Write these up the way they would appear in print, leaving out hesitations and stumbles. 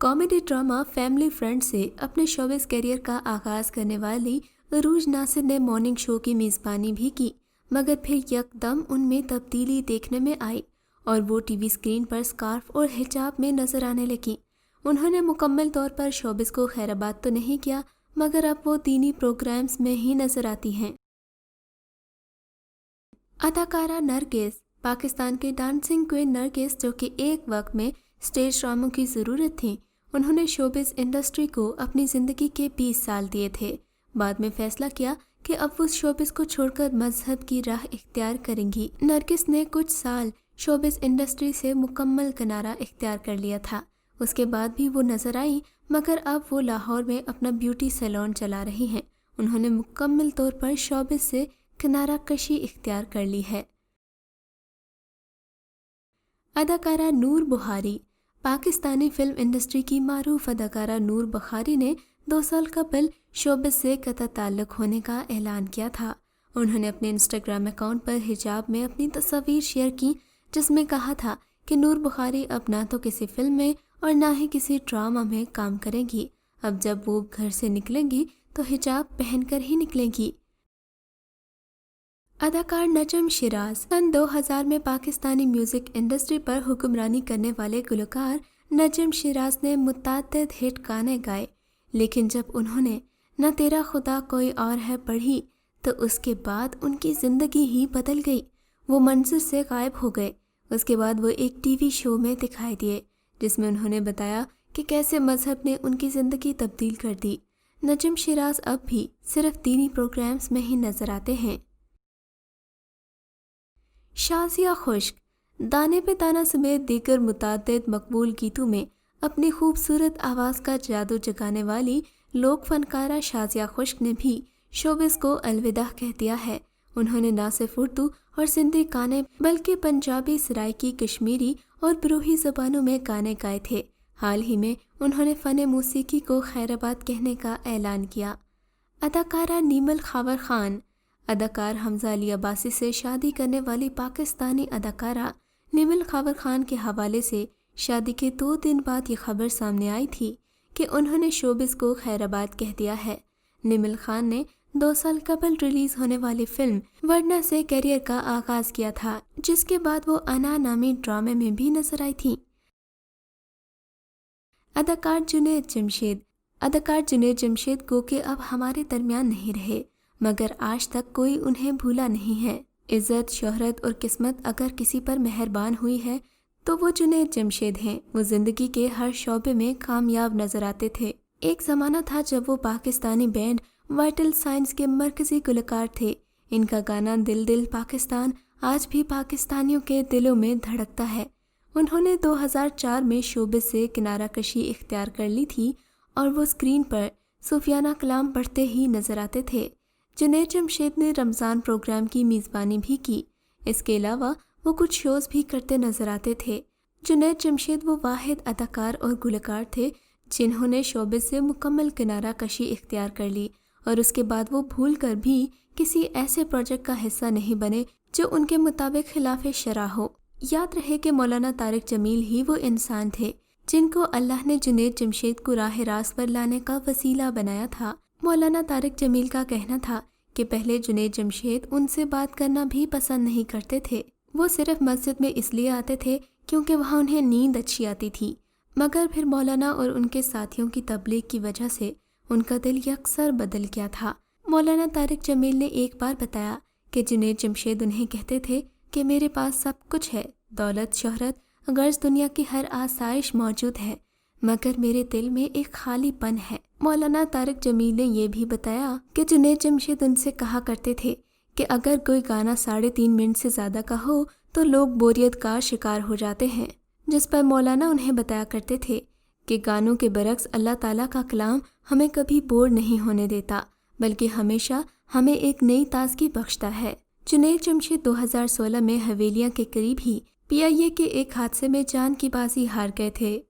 Comedy drama family friend سے اپنے showbiz career کا آغاز کرنے والی عروج ناصر نے مارننگ شو کی میزبانی بھی کی، مگر پھر یکدم ان میں تبدیلی دیکھنے میں آئی اور وہ ٹی وی اسکرین پر اسکارف اور حجاب میں نظر آنے لگیں۔ انہوں نے مکمل طور پر شوبز کو خیرآباد تو نہیں کیا، مگر اب وہ دینی پروگرامز میں ہی نظر آتی ہیں۔ اداکارہ نرگس، پاکستان کے ڈانسنگ کوئین نرگس، جو کہ ایک وقت میں اسٹیج ڈراموں کی ضرورت تھیں، انہوں نے شوبز انڈسٹری کو اپنی زندگی کے 20 سال دیے تھے۔ بعد میں فیصلہ کیا کہ اب وہ شوبز کو چھوڑ کر مذہب کی راہ اختیار کریں گی۔ نرگس نے کچھ سال شوبز انڈسٹری سے مکمل کنارہ اختیار کر لیا تھا، اس کے بعد بھی وہ نظر آئی، مگر اب وہ لاہور میں اپنا بیوٹی سیلون چلا رہی ہیں۔ انہوں نے مکمل طور پر شوبز سے کنارہ کشی اختیار کر لی ہے۔ اداکارہ نور بخاری، پاکستانی فلم انڈسٹری کی معروف اداکارہ نور بخاری نے 2 سال قبل شوبز سے قطع تعلق ہونے کا اعلان کیا تھا۔ انہوں نے اپنے انسٹاگرام اکاؤنٹ پر حجاب میں اپنی تصاویر شیئر کی، جس میں کہا تھا کہ نور بخاری اب نہ تو کسی فلم میں اور نہ ہی کسی ڈرامہ میں کام کرے گی۔ اب جب وہ گھر سے نکلیں گی تو حجاب پہن کر ہی نکلیں گی۔ اداکار نجم شیراز، سن 2000 میں پاکستانی میوزک انڈسٹری پر حکمرانی کرنے والے گلوکار نجم شیراز نے متعدد ہٹ گانے گائے، لیکن جب انہوں نے نہ تیرا خدا کوئی اور ہے پڑھی تو اس کے بعد ان کی زندگی ہی بدل گئی۔ وہ منظر سے غائب ہو گئے۔ اس کے بعد وہ ایک ٹی وی شو میں دکھائی دیے، جس میں انہوں نے بتایا کہ کیسے مذہب نے ان کی زندگی تبدیل کر دی۔ نجم شیراز اب بھی صرف دینی پروگرامز میں ہی نظر آتے ہیں۔ شازیہ خشک، دانے پہ دانہ سمیت دیگر متعدد مقبول گیتوں میں اپنی خوبصورت آواز کا جادو جگانے والی لوک فنکارہ شازیہ خشک نے بھی شوبز کو الوداع کہہ دیا ہے۔ انہوں نے نہ صرف اردو اور سندھی گانے بلکہ پنجابی، سرائکی، کشمیری اور بروہی زبانوں میں گانے گائے تھے۔ حال ہی میں انہوں نے فن موسیقی کو خیرآباد کہنے کا اعلان کیا۔ اداکارہ نیمل خاور خان، اداکار حمزہ علی عباسی سے شادی کرنے والی پاکستانی اداکارہ نیمل خاور خان کے حوالے سے شادی کے 2 دن بعد یہ خبر سامنے آئی تھی کہ انہوں نے شوبز کو خیرآباد کہہ دیا ہے۔ نیمل خان نے 2 سال قبل ریلیز ہونے والی فلم ورنہ سے کیریئر کا آغاز کیا تھا، جس کے بعد وہ انا نامی ڈرامے میں بھی نظر آئی تھیں۔ اداکار جنید جمشید گو کہ اب ہمارے درمیان نہیں رہے، مگر آج تک کوئی انہیں بھولا نہیں ہے۔ عزت، شہرت اور قسمت اگر کسی پر مہربان ہوئی ہے تو وہ جنید جمشید ہیں۔ وہ زندگی کے ہر شعبے میں کامیاب نظر آتے تھے۔ ایک زمانہ تھا جب وہ پاکستانی بینڈ وائٹل سائنس کے مرکزی گلوکار تھے۔ ان کا گانا دل دل پاکستان آج بھی پاکستانیوں کے دلوں میں دھڑکتا ہے۔ انہوں نے 2004 میں شوبز سے کنارہ کشی اختیار کر لی تھی اور وہ اسکرین پر صوفیانہ کلام پڑھتے ہی نظر آتے تھے۔ جنید جمشید نے رمضان پروگرام کی میزبانی بھی کی۔ اس کے علاوہ وہ کچھ شوز بھی کرتے نظر آتے تھے۔ جنید جمشید وہ واحد اداکار اور گلوکار تھے جنہوں نے شوبز سے مکمل کنارہ کشی اختیار کر لی، اور اس کے بعد وہ بھول کر بھی کسی ایسے پروجیکٹ کا حصہ نہیں بنے جو ان کے مطابق خلاف شرع ہو۔ یاد رہے کہ مولانا طارق جمیل ہی وہ انسان تھے جن کو اللہ نے جنید جمشید کو راہ راست پر لانے کا وسیلہ بنایا تھا۔ مولانا طارق جمیل کا کہنا تھا کہ پہلے جنید جمشید ان سے بات کرنا بھی پسند نہیں کرتے تھے۔ وہ صرف مسجد میں اس لیے آتے تھے کیونکہ وہاں انہیں نیند اچھی آتی تھی، مگر پھر مولانا اور ان کے ساتھیوں کی تبلیغ کی وجہ سے ان کا دل یکسر بدل گیا تھا۔ مولانا طارق جمیل نے ایک بار بتایا کہ جنید جمشید انہیں کہتے تھے کہ میرے پاس سب کچھ ہے، دولت، شہرت، غرض دنیا کی ہر آسائش موجود ہے، مگر میرے دل میں ایک خالی پن ہے۔ مولانا طارق جمیل نے یہ بھی بتایا کہ جنید جمشید ان سے کہا کرتے تھے کہ اگر کوئی گانا 3.5 منٹ سے زیادہ کا ہو تو لوگ بوریت کا شکار ہو جاتے ہیں، جس پر مولانا انہیں بتایا کرتے تھے کہ گانوں کے برعکس اللہ تعالیٰ کا کلام ہمیں کبھی بور نہیں ہونے دیتا، بلکہ ہمیشہ ہمیں ایک نئی تازگی بخشتا ہے۔ جنید جمشید 2016 میں حویلیاں کے قریب ہی PIA کے ایک حادثے میں جان کی بازی ہار گئے تھے۔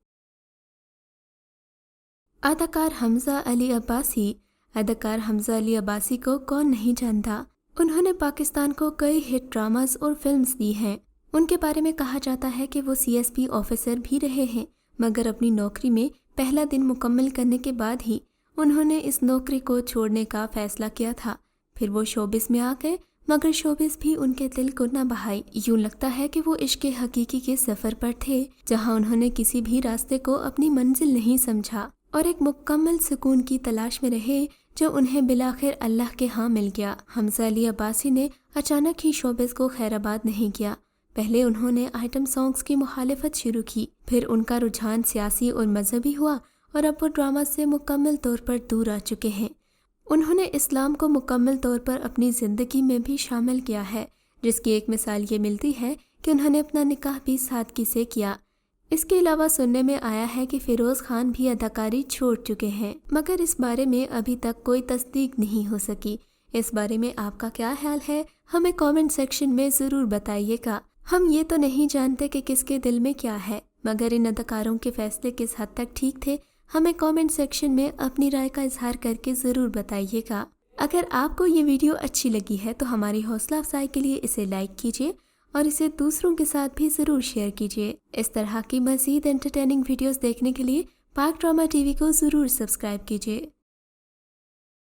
اداکار حمزہ علی عباسی، اداکار حمزہ علی عباسی کو کون نہیں جانتا۔ انہوں نے پاکستان کو کئی ہٹ ڈراماز اور فلمز دی ہیں۔ ان کے بارے میں کہا جاتا ہے کہ وہ CSP آفیسر بھی رہے ہیں، مگر اپنی نوکری میں پہلا دن مکمل کرنے کے بعد ہی انہوں نے اس نوکری کو چھوڑنے کا فیصلہ کیا تھا۔ پھر وہ شوبز میں آ گئے، مگر شوبز بھی ان کے دل کو نہ بہائی۔ یوں لگتا ہے کہ وہ عشق حقیقی کے سفر پر تھے، جہاں انہوں نے کسی بھی راستے کو اپنی منزل نہیں سمجھا اور ایک مکمل سکون کی تلاش میں رہے جو انہیں بالآخر اللہ کے ہاں مل گیا۔ حمزہ علی عباسی نے اچانک ہی شوبز کو خیر آباد نہیں کیا۔ پہلے انہوں نے آئٹم سانگز کی مخالفت شروع کی، پھر ان کا رجحان سیاسی اور مذہبی ہوا اور اب وہ ڈرامہ سے مکمل طور پر دور آ چکے ہیں۔ انہوں نے اسلام کو مکمل طور پر اپنی زندگی میں بھی شامل کیا ہے، جس کی ایک مثال یہ ملتی ہے کہ انہوں نے اپنا نکاح بھی سادگی سے کیا۔ اس کے علاوہ سننے میں آیا ہے کہ فیروز خان بھی اداکاری چھوڑ چکے ہیں، مگر اس بارے میں ابھی تک کوئی تصدیق نہیں ہو سکی۔ اس بارے میں آپ کا کیا خیال ہے؟ ہمیں کامنٹ سیکشن میں ضرور بتائیے گا۔ ہم یہ تو نہیں جانتے کہ کس کے دل میں کیا ہے، مگر ان اداکاروں کے فیصلے کس حد تک ٹھیک تھے، ہمیں کامنٹ سیکشن میں اپنی رائے کا اظہار کر کے ضرور بتائیے گا۔ اگر آپ کو یہ ویڈیو اچھی لگی ہے تو ہماری حوصلہ افزائی کے لیے اسے لائک کیجیے اور اسے دوسروں کے ساتھ بھی ضرور شیئر کیجیے۔ اس طرح کی مزید انٹرٹیننگ ویڈیوز دیکھنے کے لیے پاک ڈرامہ ٹی وی کو ضرور سبسکرائب کیجیے۔